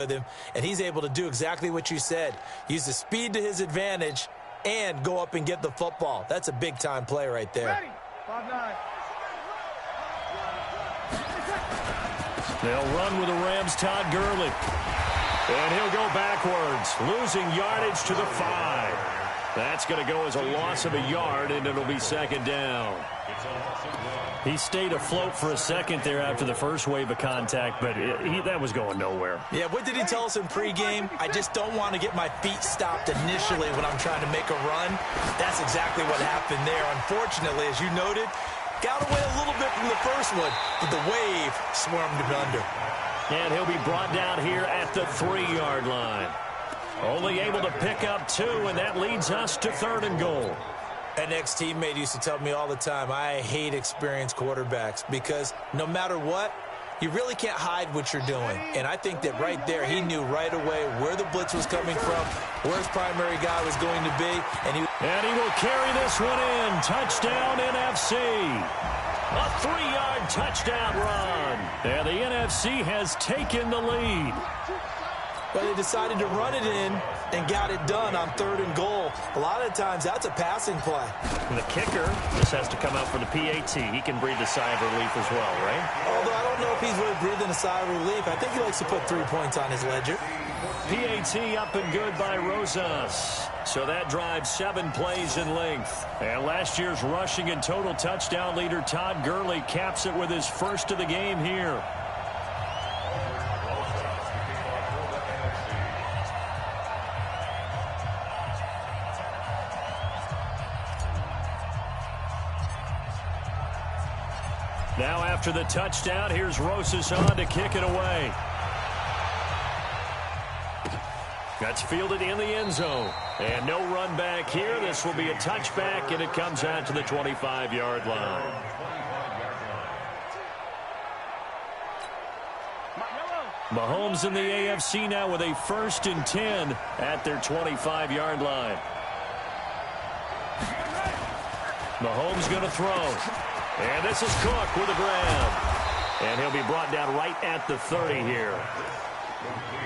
with him, and he's able to do exactly what you said. Use the speed to his advantage and go up and get the football. That's a big-time play right there. Ready. 5-9. They'll run with the Rams' Todd Gurley. And he'll go backwards, losing yardage to the 5. That's going to go as a loss of a yard, and it'll be second down. He stayed afloat for a second there after the first wave of contact, but that was going nowhere. Yeah, what did he tell us in pregame? I just don't want to get my feet stopped initially when I'm trying to make a run. That's exactly what happened there. Unfortunately, as you noted, got away a little bit from the first one, but the wave swarmed him under. And he'll be brought down here at the 3-yard line. Only able to pick up 2, and that leads us to 3rd and goal. An ex-teammate used to tell me all the time, I hate experienced quarterbacks because no matter what, you really can't hide what you're doing. And I think that right there, he knew right away where the blitz was coming from, where his primary guy was going to be. And he will carry this one in. Touchdown, NFC. A 3-yard touchdown run. And the NFC has taken the lead. But they decided to run it in and got it done on 3rd and goal. A lot of times, that's a passing play. And the kicker just has to come out for the PAT. He can breathe a sigh of relief as well, right? Although I don't know if he's really breathing a sigh of relief. I think he likes to put 3 points on his ledger. PAT up and good by Rosas. So that drives 7 plays in length. And last year's rushing and total touchdown leader Todd Gurley caps it with his first of the game here. Now after the touchdown, here's Rosas on to kick it away. That's fielded in the end zone. And no run back here. This will be a touchback, and it comes out to the 25-yard line. Mahomes in the AFC now with a 1st and 10 at their 25-yard line. Mahomes going to throw. And this is Cook with a grab. And he'll be brought down right at the 30 here.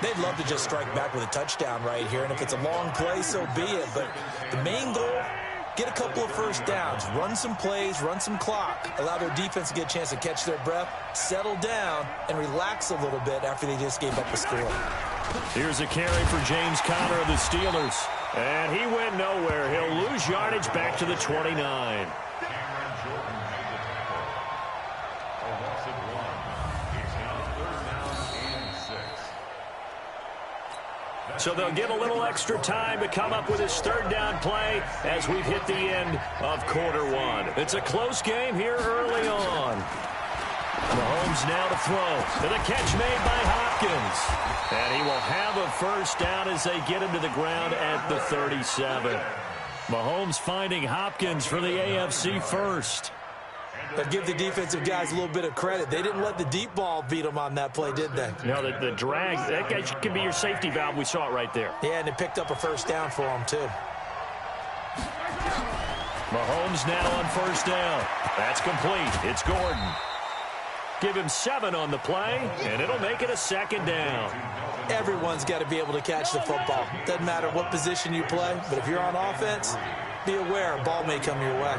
They'd love to just strike back with a touchdown right here. And if it's a long play, so be it. But the main goal, get a couple of first downs. Run some plays, run some clock. Allow their defense to get a chance to catch their breath, settle down, and relax a little bit after they just gave up a score. Here's a carry for James Conner of the Steelers. And he went nowhere. He'll lose yardage back to the 29. So they'll get a little extra time to come up with his 3rd down play as we've hit the end of quarter 1. It's a close game here early on. Mahomes now to throw. To the catch made by Hopkins. And he will have a first down as they get him to the ground at the 37. Mahomes finding Hopkins for the AFC first. But give the defensive guys a little bit of credit. They didn't let the deep ball beat them on that play, did they? No, the drag, that guy can be your safety valve. We saw it right there. Yeah, and it picked up a first down for them, too. Mahomes now on first down. That's complete. It's Gordon. Give him 7 on the play, and it'll make it a 2nd down. Everyone's got to be able to catch the football. Doesn't matter what position you play, but if you're on offense, be aware a ball may come your way.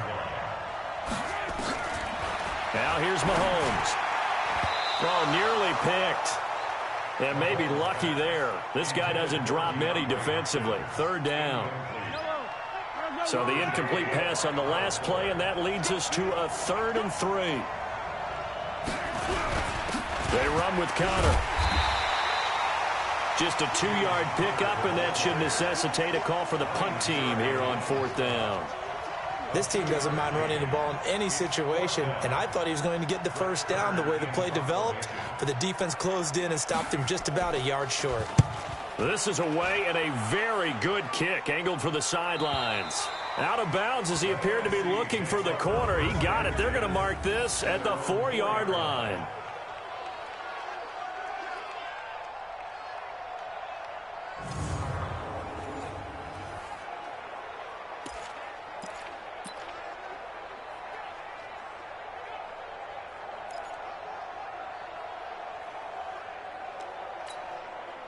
Now here's Mahomes. Oh, nearly picked. And maybe lucky there. This guy doesn't drop many defensively. 3rd down. So the incomplete pass on the last play, and that leads us to a 3rd and 3. They run with Conner. Just a 2-yard pickup, and that should necessitate a call for the punt team here on 4th down. This team doesn't mind running the ball in any situation, and I thought he was going to get the first down the way the play developed, but the defense closed in and stopped him just about a yard short. This is away and a very good kick, angled for the sidelines. Out of bounds as he appeared to be looking for the corner. He got it. They're going to mark this at the 4-yard line.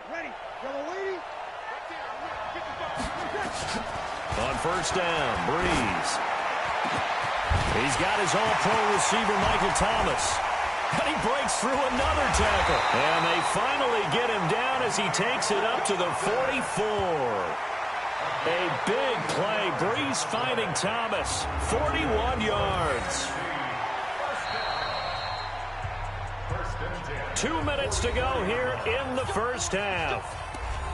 Ready. On first down, Breeze. He's got his all-pro receiver, Michael Thomas. And he breaks through another tackle. And they finally get him down as he takes it up to the 44. A big play. Breeze finding Thomas. 41 yards. 2 minutes to go here in the first half.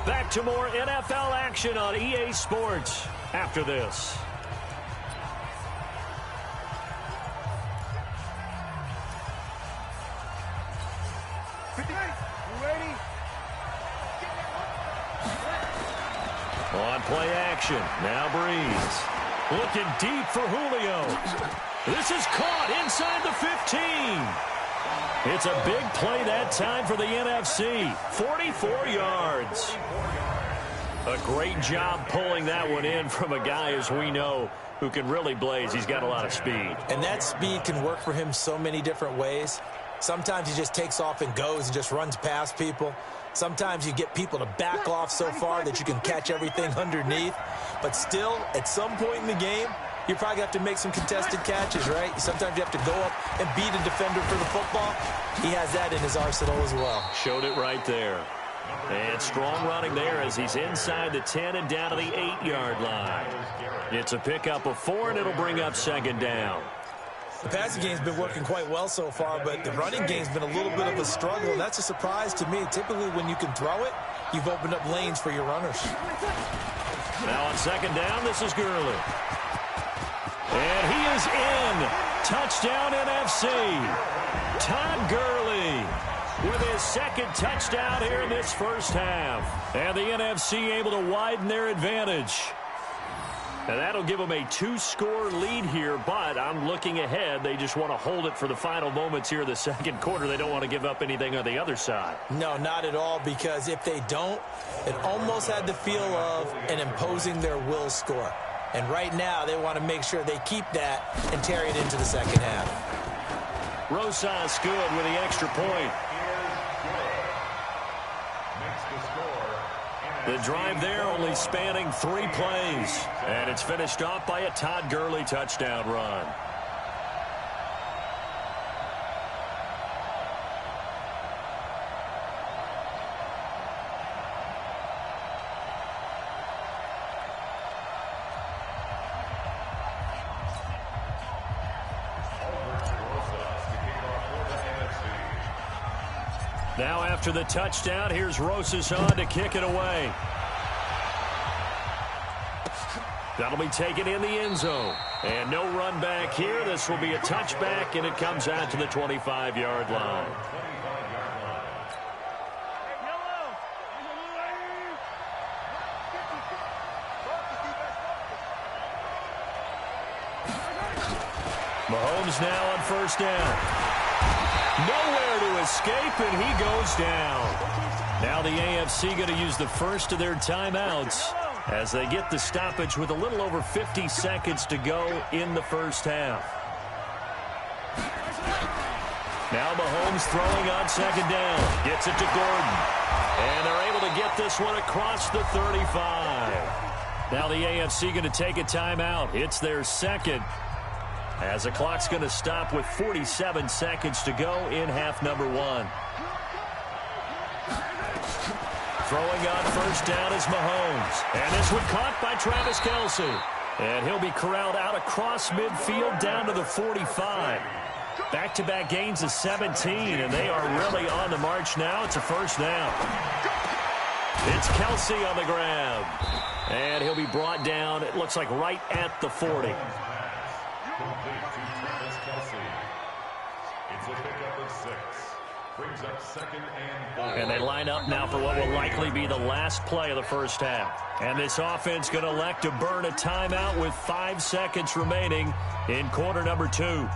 Back to more NFL action on EA Sports after this. On play action, now Breeze. Looking deep for Julio. This is caught inside the 15. It's a big play that time for the NFC. 44 yards. A great job pulling that one in from a guy, as we know, who can really blaze. He's got a lot of speed. And that speed can work for him so many different ways. Sometimes he just takes off and goes and just runs past people. Sometimes you get people to back off so far that you can catch everything underneath. But still, at some point in the game, you probably have to make some contested catches, right? Sometimes you have to go up and beat a defender for the football. He has that in his arsenal as well. Showed it right there. And strong running there as he's inside the 10 and down to the 8-yard line. It's a pickup of 4, and it'll bring up second down. The passing game's been working quite well so far, but the running game's been a little bit of a struggle, and that's a surprise to me. Typically, when you can throw it, you've opened up lanes for your runners. Now on second down, this is Gurley. And he is in. Touchdown NFC. Todd Gurley with his second touchdown here in this first half. And the NFC able to widen their advantage. And that'll give them a 2-score lead here, but I'm looking ahead. They just want to hold it for the final moments here in the second quarter. They don't want to give up anything on the other side. No, not at all, because if they don't, it almost had the feel of an imposing their will score. And right now, they want to make sure they keep that and carry it into the second half. Rosas good with the extra point. The drive there only spanning 3 plays. And it's finished off by a Todd Gurley touchdown run. Now after the touchdown, here's Rosas on to kick it away. That'll be taken in the end zone. And no run back here. This will be a touchback, and it comes out to the 25-yard line. Mahomes now on first down. Nowhere to escape, and he goes down. Now the AFC going to use the first of their timeouts as they get the stoppage with a little over 50 seconds to go in the first half. Now Mahomes throwing on second down. Gets it to Gordon. And they're able to get this one across the 35. Now the AFC going to take a timeout. It's their second, as the clock's going to stop with 47 seconds to go in half number 1. Throwing on first down is Mahomes. And this one caught by Travis Kelce. And he'll be corralled out across midfield down to the 45. Back-to-back gains of 17, and they are really on the march now. It's a first down. It's Kelce on the grab. And he'll be brought down, it looks like, right at the 40. It's a pickup of 6. Brings up second and 4. And they line up now for what will likely be the last play of the first half. And this offense going to elect to burn a timeout with 5 seconds remaining in quarter number 2.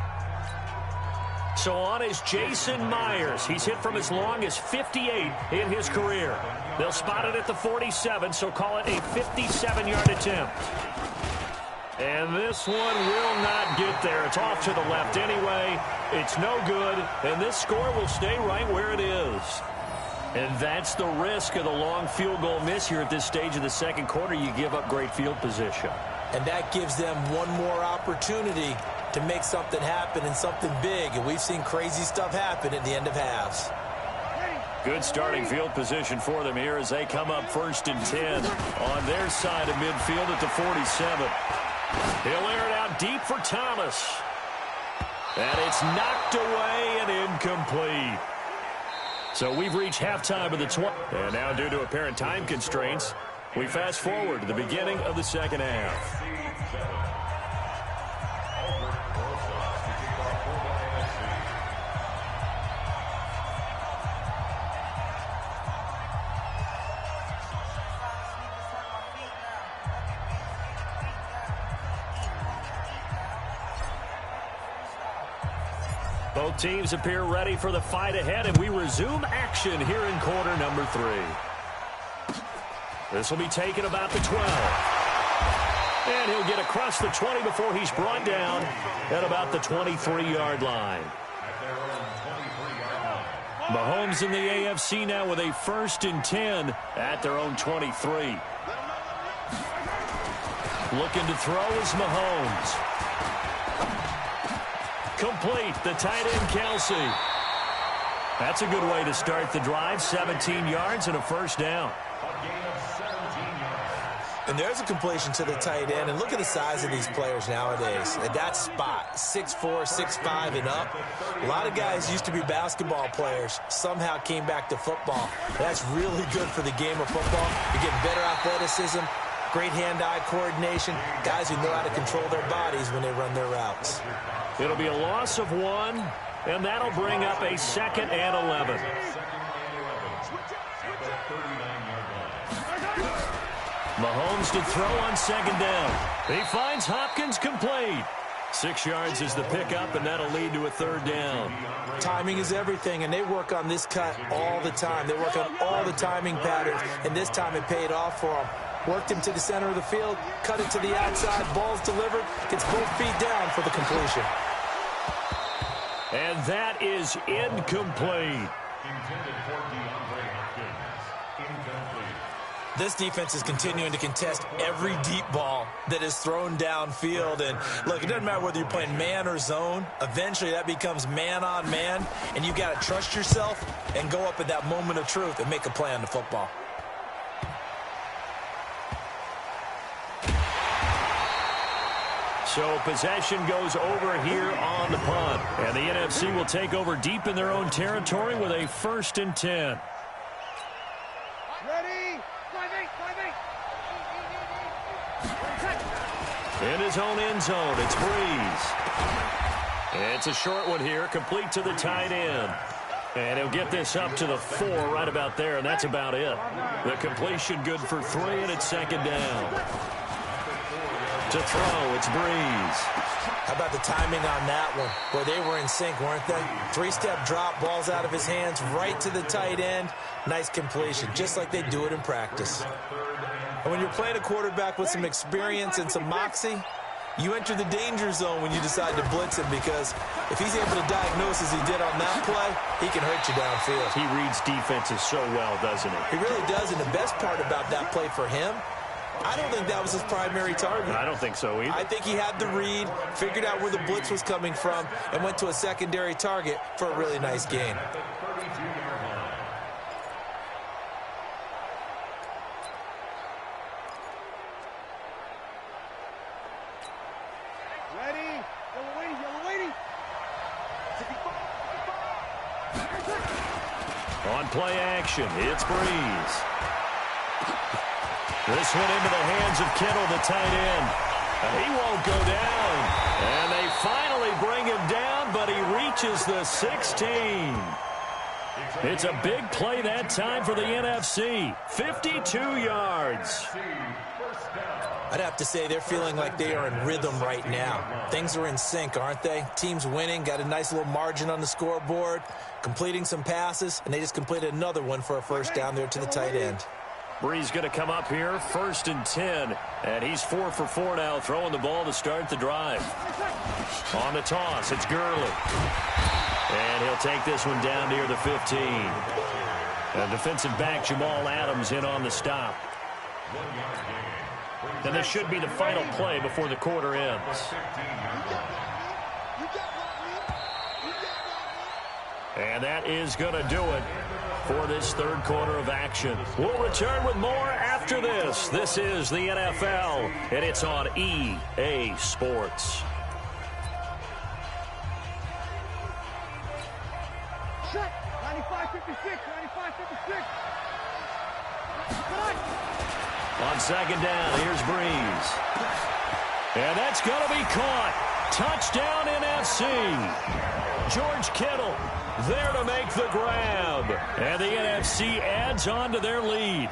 So on is Jason Myers. He's hit from as long as 58 in his career. They'll spot it at the 47, so call it a 57-yard attempt. And this one will not get there. It's off to the left anyway. It's no good, and this score will stay right where it is. And that's the risk of the long field goal miss here at this stage of the second quarter. You give up great field position. And that gives them one more opportunity to make something happen and something big. And we've seen crazy stuff happen at the end of halves. Good starting field position for them here as they come up 1st and 10 on their side of midfield at the 47. He'll air it out deep for Thomas. And it's knocked away and incomplete. So we've reached halftime of the 20. And now due to apparent time constraints, we fast forward to the beginning of the second half. Both teams appear ready for the fight ahead, and we resume action here in quarter number 3. This will be taken about the 12. And he'll get across the 20 before he's brought down at about the 23-yard line. Mahomes in the AFC now with a 1st and 10 at their own 23. Looking to throw is Mahomes. Complete, the tight end, Kelsey. That's a good way to start the drive. 17 yards and a 1st down. And there's a completion to the tight end. And look at the size of these players nowadays. At that spot, 6'4", 6'5", and up. A lot of guys used to be basketball players. Somehow came back to football. That's really good for the game of football. You're getting better athleticism, great hand-eye coordination, guys who know how to control their bodies when they run their routes. It'll be a loss of 1, and that'll bring up a 2nd and 11. Mahomes to throw on 2nd down. He finds Hopkins complete. 6 yards is the pickup, and that'll lead to a 3rd down. Timing is everything, and they work on this cut all the time. They work on all the timing patterns, and this time it paid off for them. Worked him to the center of the field, cut it to the outside, ball's delivered, gets both feet down for the completion. And that is incomplete. This defense is continuing to contest every deep ball that is thrown downfield. And look, it doesn't matter whether you're playing man or zone. Eventually that becomes man on man, and you got to trust yourself and go up at that moment of truth and make a play on the football. So possession goes over here on the punt. And the NFC will take over deep in their own territory with a 1st and 10. Ready? In his own end zone, it's Breeze. It's a short one here, complete to the tight end. And he'll get this up to the 4 right about there, and that's about it. The completion good for 3, and it's 2nd down. To throw, it's Breeze. How about the timing on that one? Boy, they were in sync, weren't they? 3-step drop, ball's out of his hands, right to the tight end. Nice completion, just like they do it in practice. And when you're playing a quarterback with some experience and some moxie, you enter the danger zone when you decide to blitz him, because if he's able to diagnose as he did on that play, he can hurt you downfield. He reads defenses so well, doesn't he? He really does, and the best part about that play for him, I don't think that was his primary target. I don't think so either. I think he had the read, figured out where the blitz was coming from, and went to a secondary target for a really nice gain. Ready? Yellow waiting. On play action, it's Breeze. This one into the hands of Kittle, the tight end. He won't go down. And they finally bring him down, but he reaches the 16. It's a big play that time for the NFC. 52 yards. I'd have to say they're feeling like they are in rhythm right now. Things are in sync, aren't they? Team's winning, got a nice little margin on the scoreboard, completing some passes, and they just completed another one for a 1st down there to the tight end. Breeze going to come up here, 1st and 10, and he's 4 for 4 now, throwing the ball to start the drive. On the toss, it's Gurley. And he'll take this one down near the 15. And defensive back Jamal Adams in on the stop. And this should be the final play before the quarter ends. And that is going to do it for this third quarter of action. We'll return with more after this. This is the NFL, and it's on EA Sports. Check. 95-56. 95-56. On second down, here's Breeze. And that's going to be caught. Touchdown NFC. George Kittle there to make the grab. And the NFC adds on to their lead.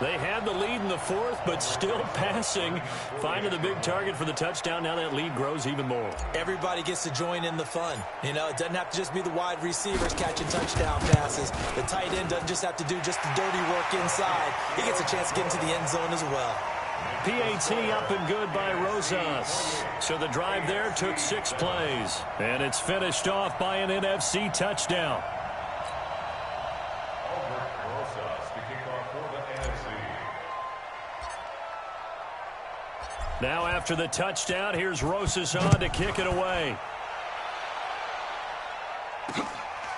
They had the lead in the fourth, but still passing. Finding the big target for the touchdown. Now that lead grows even more. Everybody gets to join in the fun. You know, it doesn't have to just be the wide receivers catching touchdown passes. The tight end doesn't just have to do just the dirty work inside. He gets a chance to get into the end zone as well. PAT up and good by Rosas. So the drive there took 6 plays. And it's finished off by an NFC touchdown. Now after the touchdown, here's Rosas on to kick it away.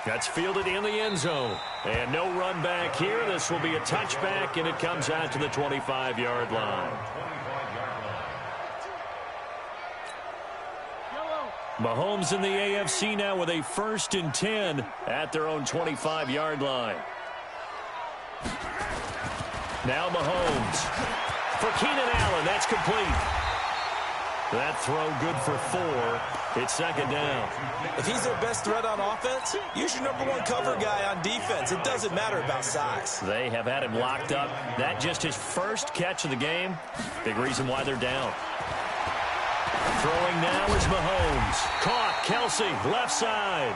That's fielded in the end zone. And no run back here. This will be a touchback, and it comes out to the 25-yard line. Mahomes in the AFC now with a 1st and 10 at their own 25-yard line. Now Mahomes. For Keenan Allen, that's complete. That throw good for 4. It's second down. If he's their best threat on offense, use your #1 cover guy on defense. It doesn't matter about size. They have had him locked up. That just his first catch of the game. Big reason why they're down. Throwing now is Mahomes. Caught. Kelsey, left side.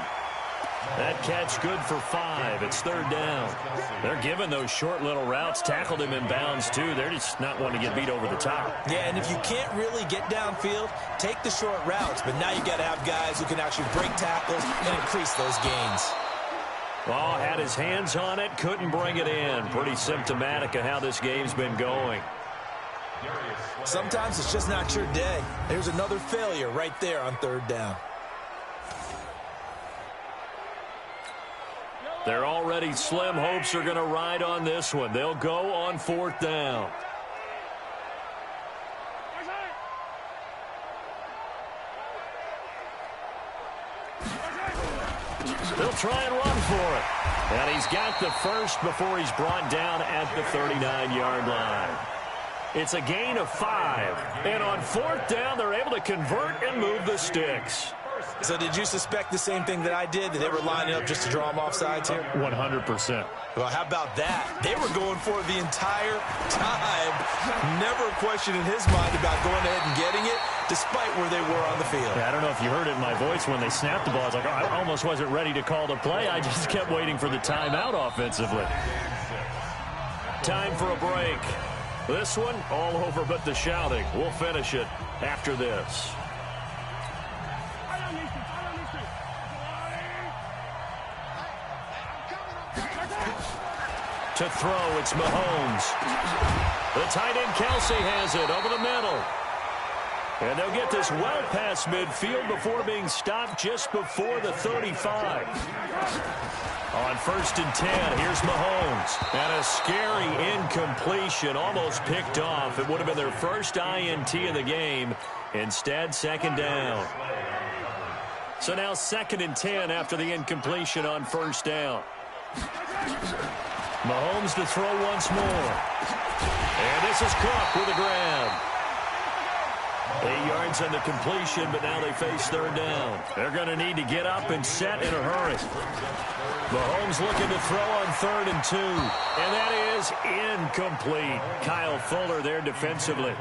That catch good for 5. It's third down. They're giving those short little routes. Tackled him in bounds, too. They're just not wanting to get beat over the top. Yeah, and if you can't really get downfield, take the short routes. But now you got to have guys who can actually break tackles and increase those gains. Oh, had his hands on it. Couldn't bring it in. Pretty symptomatic of how this game's been going. Sometimes it's just not your day. There's another failure right there on third down. Their already slim hopes are going to ride on this one. They'll go on 4th down. They'll try and run for it. And he's got the first before he's brought down at the 39-yard line. It's a gain of 5. And on 4th down, they're able to convert and move the sticks. So did you suspect the same thing that I did, that they were lining up just to draw them off sides here? 100%. Well, how about that? They were going for it the entire time. Never a question in his mind about going ahead and getting it, despite where they were on the field. Yeah, I don't know if you heard it in my voice when they snapped the ball. I was like, oh, I almost wasn't ready to call the play. I just kept waiting for the timeout offensively. Time for a break. This one, all over but the shouting. We'll finish it after this. To throw, it's Mahomes. The tight end Kelsey has it over the middle. And they'll get this well past midfield before being stopped just before the 35. On 1st and 10, here's Mahomes. And a scary incompletion, almost picked off. It would have been their first INT of the game. Instead, second down. So now 2nd and 10 after the incompletion on 1st down. Mahomes to throw once more. And this is Cook with a grab. 8 yards on the completion, but now they face 3rd down. They're going to need to get up and set in a hurry. Mahomes looking to throw on 3rd and 2. And that is incomplete. Kyle Fuller there defensively.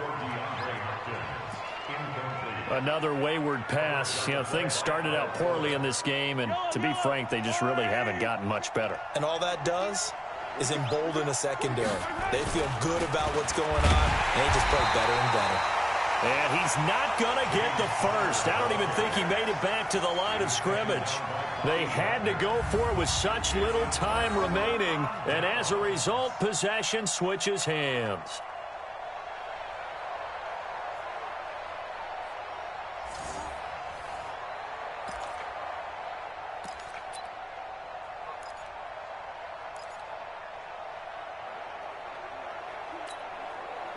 Another wayward pass. You know, things started out poorly in this game, and to be frank, they just really haven't gotten much better. And all that does is embolden a secondary. They feel good about what's going on, and they just play better and better. And he's not going to get the first. I don't even think he made it back to the line of scrimmage. They had to go for it with such little time remaining, and as a result, possession switches hands.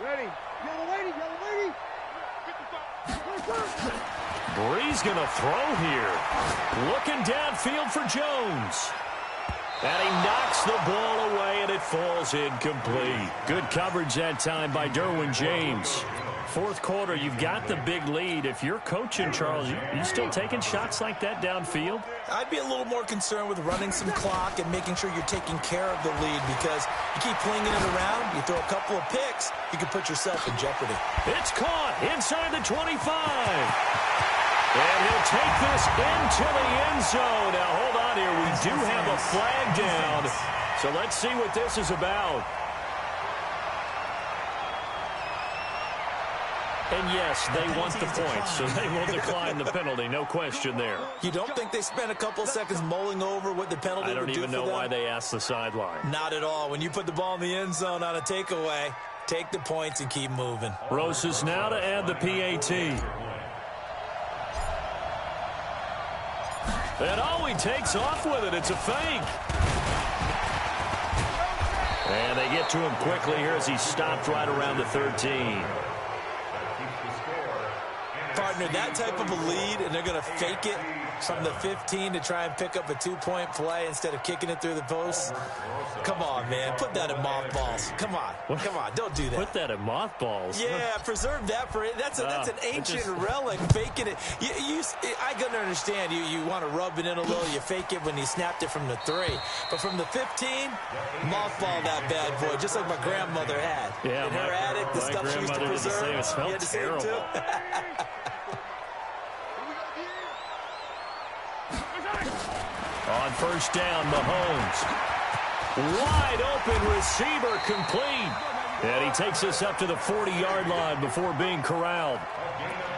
Ready. Yellow lady, yellow lady. Bree's going to throw here. Looking downfield for Jones. And he knocks the ball away, and it falls incomplete. Good coverage that time by Derwin James. Fourth quarter, you've got the big lead. If you're coaching, Charles, you still taking shots like that downfield? I'd be a little more concerned with running some clock and making sure you're taking care of the lead, because you keep flinging it around, you throw a couple of picks, you can put yourself in jeopardy. It's caught inside the 25. And he'll take this into the end zone. Now, hold on here. We do have a flag down. So let's see what this is about. And yes, they want the points, so they will decline the penalty. No question there. You don't think they spent a couple seconds mulling over what the penalty would do for them? I don't even know why they asked the sideline. Not at all. When you put the ball in the end zone on a takeaway, take the points and keep moving. Rosas now to add the PAT. And oh, he takes off with it. It's a fake. And they get to him quickly here as he stopped right around the 13. Partner, that type of a lead, and they're going to fake it from the 15 to try and pick up a two-point play instead of kicking it through the post. Come on, man. Put that in mothballs. Come on. Come on. Don't do that. Put that in mothballs? Yeah, preserve that for it. That's an ancient relic, faking it. I can understand you want to rub it in a little. You fake it when you snapped it from the 3. But from the 15, mothball that bad boy, just like my grandmother had. Yeah, in her attic, the stuff she used to preserve. It smelled terrible. On first down, Mahomes. Wide open receiver, complete. And he takes us up to the 40-yard line before being corralled.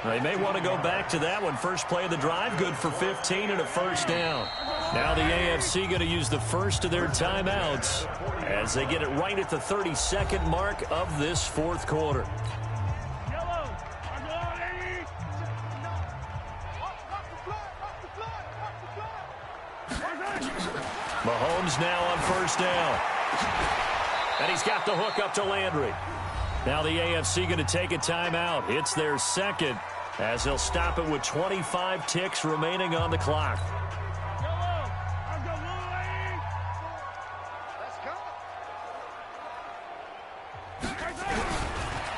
They may want to go back to that one. First play of the drive, good for 15 and a first down. Now the AFC going to use the first of their timeouts as they get it right at the 32nd mark of this fourth quarter. Mahomes now on first down. And he's got the hook up to Landry. Now the AFC going to take a timeout. It's their second as they'll stop it with 25 ticks remaining on the clock.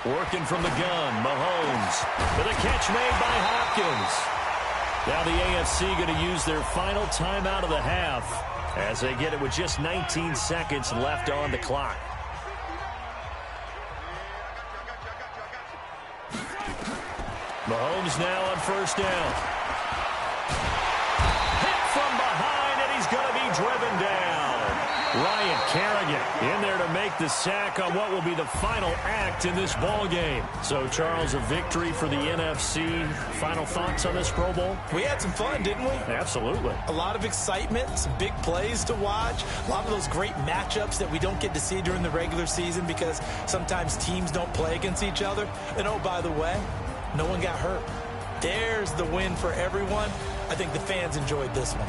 Working from the gun, Mahomes with a catch made by Hopkins. Now the AFC going to use their final timeout of the half as they get it with just 19 seconds left on the clock. Mahomes now on first down. Hit from behind, and he's going to be driven down. Ryan Kerrigan in there to make the sack on what will be the final act in this ball game. So, Charles, a victory for the NFC. Final thoughts on this Pro Bowl? We had some fun, didn't we? Absolutely. A lot of excitement, some big plays to watch, a lot of those great matchups that we don't get to see during the regular season because sometimes teams don't play against each other. And, oh, by the way, no one got hurt. There's the win for everyone. I think the fans enjoyed this one.